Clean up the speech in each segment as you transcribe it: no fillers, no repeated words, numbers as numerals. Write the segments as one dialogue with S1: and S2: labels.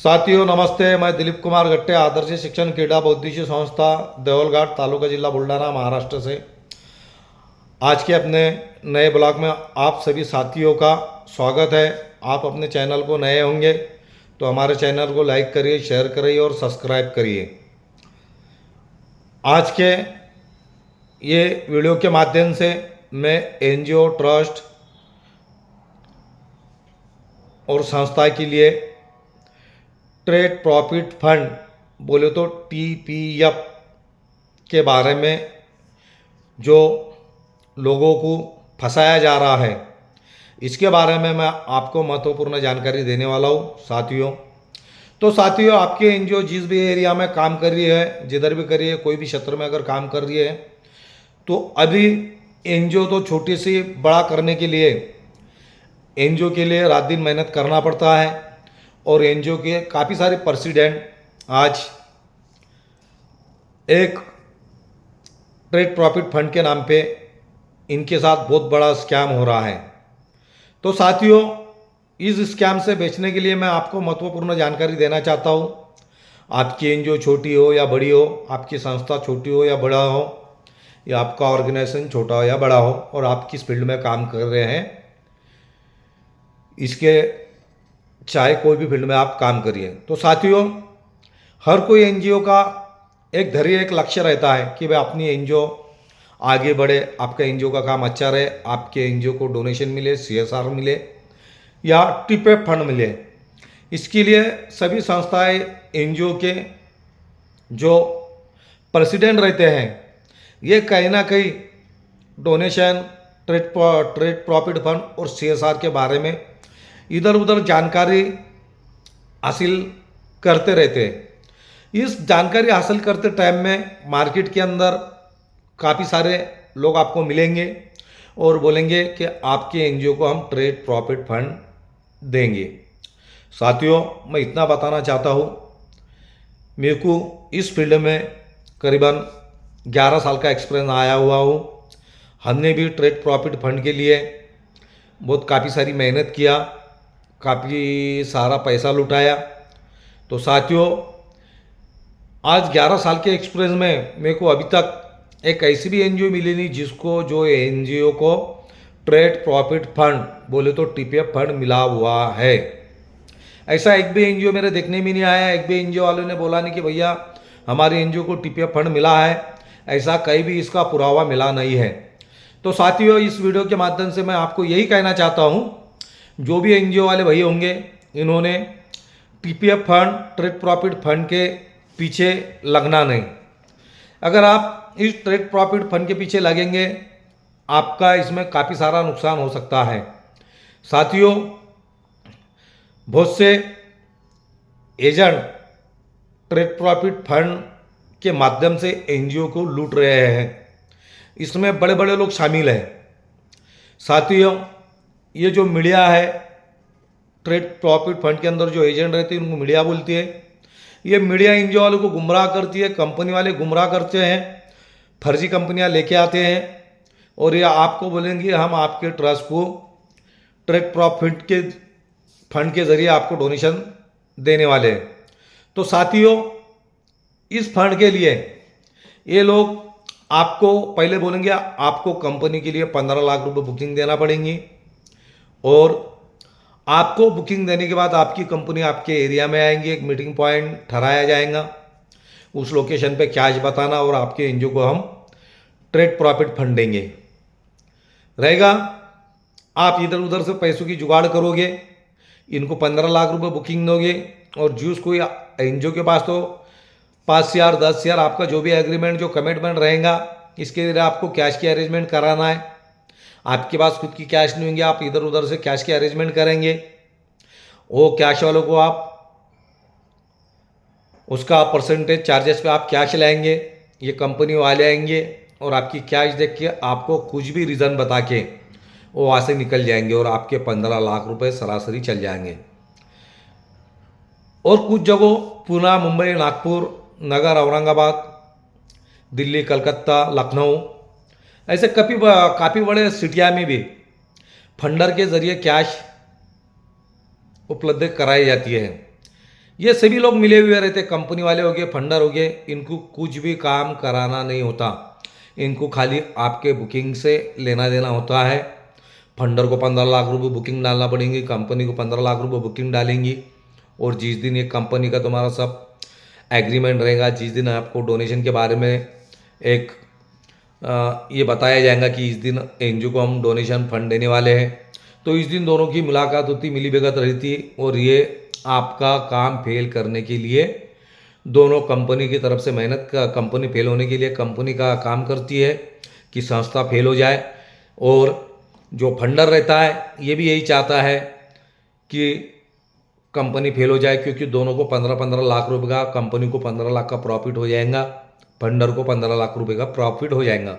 S1: साथियों नमस्ते। मैं दिलीप कुमार गट्टे, आदर्श शिक्षण क्रीडा बौद्धिक संस्था देवलघाट, तालुका जिला बुल्ढाना, महाराष्ट्र से आज के अपने नए ब्लॉग में आप सभी साथियों का स्वागत है। आप अपने चैनल को नए होंगे तो हमारे चैनल को लाइक करिए, शेयर करिए और सब्सक्राइब करिए। आज के ये वीडियो के माध्यम से मैं एनजीओ, ट्रस्ट और संस्था के लिए ट्रेड प्रॉफिट फंड बोले तो टीपीएफ के बारे में जो लोगों को फंसाया जा रहा है, इसके बारे में मैं आपको महत्वपूर्ण जानकारी देने वाला हूँ साथियों। तो साथियों, आपके एनजीओ जिस भी एरिया में काम कर रही है, जिधर भी करिए, कोई भी क्षेत्र में अगर काम कर रही है, तो अभी एनजीओ तो छोटी सी बड़ा करने के लिए एनजीओ के लिए रात दिन मेहनत करना पड़ता है। और एनजीओ के काफ़ी सारे प्रेसिडेंट आज एक ट्रेड प्रॉफिट फंड के नाम पे इनके साथ बहुत बड़ा स्कैम हो रहा है। तो साथियों, इस स्कैम से बचने के लिए मैं आपको महत्वपूर्ण जानकारी देना चाहता हूँ। आपकी एनजीओ छोटी हो या बड़ी हो, आपकी संस्था छोटी हो या बड़ा हो, या आपका ऑर्गेनाइजेशन छोटा हो या बड़ा हो, और आप किस फील्ड में काम कर रहे हैं, इसके चाहे कोई भी फील्ड में आप काम करिए। तो साथियों, हर कोई एनजीओ का एक धैर्य, एक लक्ष्य रहता है कि भाई अपनी एनजीओ आगे बढ़े, आपका एनजीओ का काम अच्छा रहे, आपके एनजीओ को डोनेशन मिले, सीएसआर मिले या टीपीएफ फंड मिले। इसके लिए सभी संस्थाएं एनजीओ के जो प्रेसिडेंट रहते हैं, ये कहीं ना कहीं डोनेशन, ट्रेड प्रॉफिट फंड और सीएसआर के बारे में इधर उधर जानकारी हासिल करते रहते हैं। इस जानकारी हासिल करते टाइम में मार्केट के अंदर काफ़ी सारे लोग आपको मिलेंगे और बोलेंगे कि आपके एनजीओ को हम ट्रेड प्रॉफिट फंड देंगे। साथियों, मैं इतना बताना चाहता हूँ, मेरे को इस फील्ड में करीबन 11 साल का एक्सपीरियंस आया हुआ हूँ। हमने भी ट्रेड प्रॉफिट फंड के लिए बहुत काफ़ी सारी मेहनत किया, काफ़ी सारा पैसा लुटाया। तो साथियों, आज 11 साल के एक्सपीरियंस में मेरे को अभी तक एक ऐसी भी एनजीओ मिली नहीं जो एनजीओ को ट्रेड प्रॉफिट फंड बोले तो टीपीएफ फंड मिला हुआ है। ऐसा एक भी एनजीओ मेरे देखने में नहीं आया। एक भी एनजीओ वालों ने बोला नहीं कि भैया हमारे एनजीओ को टीपीएफ फंड मिला है, ऐसा कहीं भी इसका पुरावा मिला नहीं है। तो साथियों, इस वीडियो के माध्यम से मैं आपको यही कहना चाहता हूँ, जो भी एनजीओ वाले भाई होंगे, इन्होंने TPF fund, trade profit fund के पीछे लगना नहीं। अगर आप इस ट्रेड प्रॉफिट फंड के पीछे लगेंगे, आपका इसमें काफ़ी सारा नुकसान हो सकता है। साथियों, बहुत से एजेंट ट्रेड प्रॉफिट फंड के माध्यम से एनजीओ को लूट रहे हैं। इसमें बड़े बड़े लोग शामिल हैं। साथियों, ये जो मीडिया है, ट्रेड प्रॉफिट फंड के अंदर जो एजेंट रहते हैं उनको मीडिया बोलती है। ये मीडिया एनजीओ वालों को गुमराह करती है, कंपनी वाले गुमराह करते हैं, फर्जी कंपनियां लेके आते हैं और ये आपको बोलेंगे हम आपके ट्रस्ट को ट्रेड प्रॉफिट के फंड के जरिए आपको डोनेशन देने वाले हैं। तो साथियों, इस फंड के लिए ये लोग आपको पहले बोलेंगे आपको कंपनी के लिए 15 लाख रुपए बुकिंग देना पड़ेंगी, और आपको बुकिंग देने के बाद आपकी कंपनी आपके एरिया में आएंगी, एक मीटिंग पॉइंट ठहराया जाएगा, उस लोकेशन पे कैश बताना और आपके एनजीओ को हम ट्रेड प्रॉफिट फंड देंगे रहेगा। आप इधर उधर से पैसों की जुगाड़ करोगे, इनको 15 लाख रुपए बुकिंग दोगे, और जूस कोई एनजीओ के पास तो 5,000 10,000 आपका जो भी एग्रीमेंट, जो कमिटमेंट रहेगा, इसके लिए आपको कैश की अरेंजमेंट कराना है। आपके पास खुद की कैश नहीं होंगे, आप इधर उधर से कैश की अरेंजमेंट करेंगे। वो कैश वालों को आप उसका परसेंटेज चार्जेस पे आप कैश लाएंगे, ये कंपनी वाले आएंगे और आपकी कैश देख के आपको कुछ भी रीज़न बता के वो वहाँ से निकल जाएंगे और आपके 15 लाख रुपए सरासरी चल जाएंगे। और कुछ जगहों पुणे, मुंबई, नागपुर, नगर, औरंगाबाद, दिल्ली, कलकत्ता, लखनऊ, ऐसे काफ़ी बड़े सिटिया में भी फंडर के ज़रिए कैश उपलब्ध कराई जाती है। ये सभी लोग मिले हुए रहते, कंपनी वाले हो गए, फंडर हो गए, इनको कुछ भी काम कराना नहीं होता। इनको खाली आपके बुकिंग से लेना देना होता है। फंडर को 15 लाख रुपए बुकिंग डालना पड़ेंगी, कंपनी को 15 लाख रुपए बुकिंग डालेंगी। और जिस दिन ये कंपनी का तुम्हारा सब एग्रीमेंट रहेगा, जिस दिन आपको डोनेशन के बारे में एक ये बताया जाएगा कि इस दिन एनजीओ को हम डोनेशन फंड देने वाले हैं, तो इस दिन दोनों की मुलाकात होती, मिली भगत रहती। और ये आपका काम फेल करने के लिए दोनों कंपनी की तरफ से मेहनत का, कंपनी फेल होने के लिए कंपनी का काम करती है कि संस्था फेल हो जाए। और जो फंडर रहता है ये भी यही चाहता है कि कंपनी फेल हो जाए, क्योंकि दोनों को 15-15 लाख रुपए का, कंपनी को 15 लाख का प्रॉफिट हो जाएगा, फंडर को 15 लाख रुपए का प्रॉफिट हो जाएगा।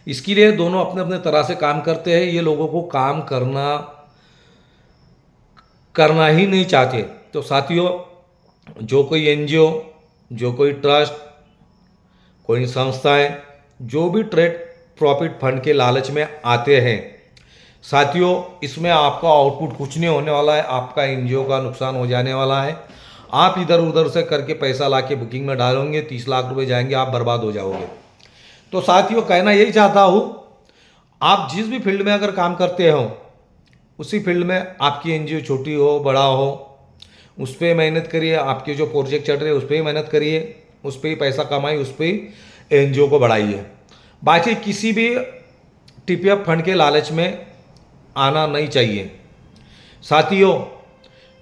S1: इसके लिए दोनों अपने अपने तरह से काम करते हैं। ये लोगों को काम करना ही नहीं चाहते। तो साथियों, जो कोई एनजीओ, जो कोई ट्रस्ट, कोई संस्थाएं जो भी ट्रेड प्रॉफिट फंड के लालच में आते हैं, साथियों इसमें आपका आउटपुट कुछ नहीं होने वाला है, आपका एनजीओ का नुकसान हो जाने वाला है। आप इधर उधर से करके पैसा ला के बुकिंग में डालोगे, 30 लाख रुपए जाएंगे, आप बर्बाद हो जाओगे। तो साथियों कहना यही चाहता हूँ, आप जिस भी फील्ड में अगर काम करते हो, उसी फील्ड में आपकी एनजीओ छोटी हो बड़ा हो, उस पर मेहनत करिए। आपके जो प्रोजेक्ट चल रहे हैं उस पर ही मेहनत करिए, उस पर ही पैसा कमाइए, उस पर ही एनजीओ को बढ़ाइए। बाकी किसी भी टीपीएफ फंड के लालच में आना नहीं चाहिए। साथियों,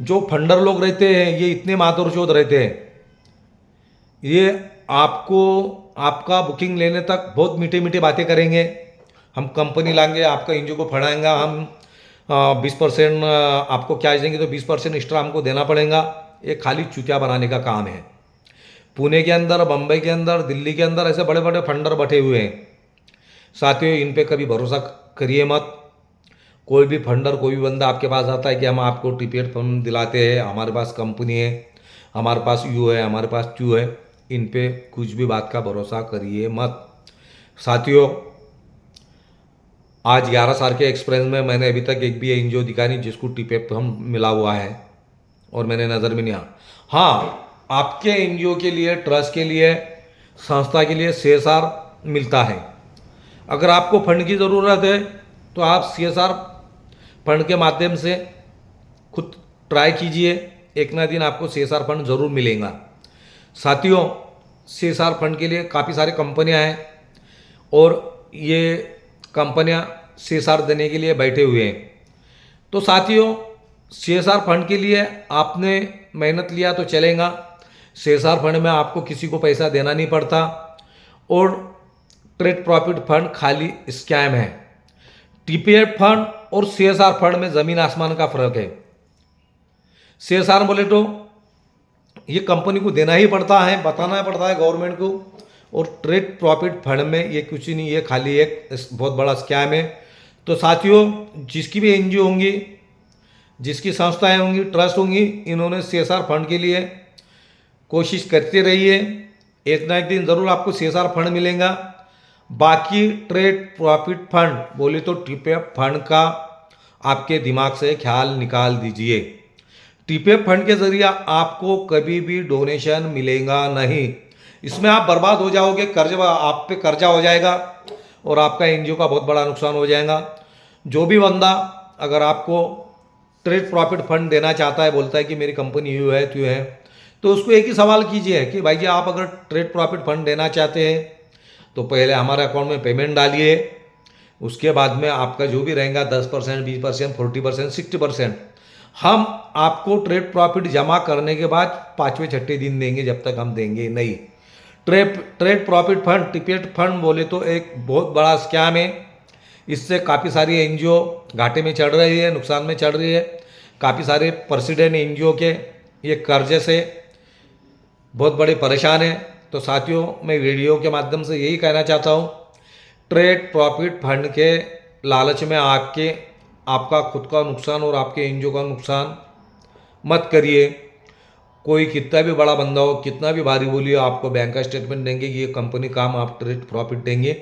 S1: जो फंडर लोग रहते हैं ये इतने मातरचोद रहते हैं, ये आपको आपका बुकिंग लेने तक बहुत मीठे मीठे बातें करेंगे। हम कंपनी लाएंगे, आपका एनजीओ को फंडाएंगे, हम 20% आपको कैश देंगे तो 20% एक्स्ट्रा हमको देना पड़ेगा। ये खाली चूतिया बनाने का काम है। पुणे के अंदर, बम्बई के अंदर, दिल्ली के अंदर ऐसे बड़े बड़े फंडर बैठे हुए हैं। साथियों इन पे कभी भरोसा करिए मत। कोई भी फंडर, कोई भी बंदा आपके पास आता है कि हम आपको टीपीएफ फंड दिलाते हैं, हमारे पास कंपनी है, हमारे पास यू है, हमारे पास क्यू है, इन पे कुछ भी बात का भरोसा करिए मत। साथियों आज 11 साल के एक्सपीरियंस में मैंने अभी तक एक भी एनजीओ दिखा नहीं जिसको टीपीएफ फंड मिला हुआ है, और मैंने नज़र में नहीं आया। हाँ, आपके एनजीओ के लिए, ट्रस्ट के लिए, संस्था के लिए सीएसआर मिलता है। अगर आपको फंड की ज़रूरत है तो आप सीएसआर फंड के माध्यम से खुद ट्राई कीजिए, एक ना दिन आपको सीएसआर फंड ज़रूर मिलेगा। साथियों सीएसआर फंड के लिए काफ़ी सारी कंपनियां हैं, और ये कंपनियां सीएसआर देने के लिए बैठे हुए हैं। तो साथियों सीएसआर फंड के लिए आपने मेहनत लिया तो चलेगा। सीएसआर फंड में आपको किसी को पैसा देना नहीं पड़ता, और ट्रेड प्रॉफिट फंड खाली स्कैम है। टीपीएफ फंड और सीएसआर फंड में ज़मीन आसमान का फर्क है। सीएसआर बोले तो ये कंपनी को देना ही पड़ता है, बताना पड़ता है गवर्नमेंट को, और ट्रेड प्रॉफिट फंड में ये कुछ नहीं, ये खाली एक बहुत बड़ा स्कैम है। तो साथियों जिसकी भी एनजीओ होंगी, जिसकी संस्थाएं होंगी, ट्रस्ट होंगी, इन्होंने सीएसआर फंड के लिए कोशिश करते रहिए, एक ना एक दिन ज़रूर आपको सीएसआर फंड मिलेगा। बाकी ट्रेड प्रॉफिट फंड बोले तो टीपीएफ फंड का आपके दिमाग से ख्याल निकाल दीजिए। टीपीएफ फंड के जरिए आपको कभी भी डोनेशन मिलेगा नहीं, इसमें आप बर्बाद हो जाओगे, आप पे कर्जा हो जाएगा, और आपका एनजीओ का बहुत बड़ा नुकसान हो जाएगा। जो भी बंदा अगर आपको ट्रेड प्रॉफिट फंड देना चाहता है, बोलता है कि मेरी कंपनी यूँ है त्यों है, तो उसको एक ही सवाल कीजिए कि भाई जी आप अगर ट्रेड प्रॉफिट फंड देना चाहते हैं तो पहले हमारे अकाउंट में पेमेंट डालिए, उसके बाद में आपका जो भी रहेगा 10%, 20%, 40%, 60% हम आपको ट्रेड प्रॉफिट जमा करने के बाद 5वें 6ठे दिन देंगे, जब तक हम देंगे नहीं। Trade profit fund, TPF fund बोले तो एक बहुत बड़ा स्कैम है। इससे काफ़ी सारी एनजीओ घाटे में चढ़ रही है, नुकसान में चढ़ रही है। काफ़ी सारे प्रेसिडेंट एनजीओ के ये कर्जे से बहुत बड़े परेशान हैं। तो साथियों मैं वीडियो के माध्यम से यही कहना चाहता हूँ, ट्रेड प्रॉफिट फंड के लालच में आपका खुद का नुकसान और आपके एनजीओ का नुकसान मत करिए। कोई कितना भी बड़ा बंदा हो, कितना भी भारी बोलिए, आपको बैंक का स्टेटमेंट देंगे कि ये कंपनी काम आप ट्रेड प्रॉफिट देंगे,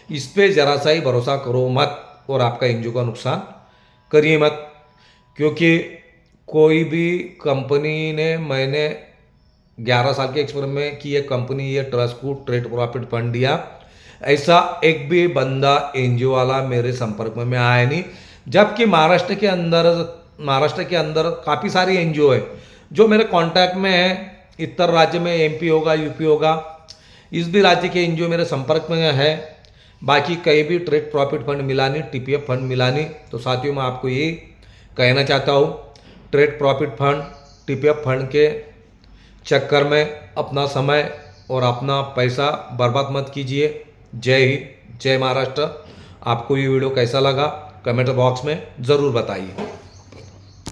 S1: इस पर ज़रा सा ही भरोसा करो मत, और आपका एनजीओ का नुकसान करिए मत। क्योंकि कोई भी कंपनी ने, मैंने 11 साल के एक्सपीरियंस में कि ये कंपनी ये ट्रस्ट को ट्रेड प्रॉफिट फंड दिया, ऐसा एक भी बंदा एनजीओ वाला मेरे संपर्क में आया नहीं। जबकि महाराष्ट्र के अंदर काफ़ी सारी एनजीओ है जो मेरे कांटेक्ट में है। इतर राज्य में एमपी होगा, यूपी होगा, इस भी राज्य के एनजीओ मेरे संपर्क में है। बाकी कहीं भी ट्रेड प्रॉफिट फंड मिला नहीं, टीपीएफ फंड मिला नहीं। तो साथियों, मैं आपको ये कहना चाहता हूँ, trade profit fund, TPF fund के चक्कर में अपना समय और अपना पैसा बर्बाद मत कीजिए। जय हिंद, जय महाराष्ट्र। आपको ये वीडियो कैसा लगा कमेंट बॉक्स में ज़रूर बताइए।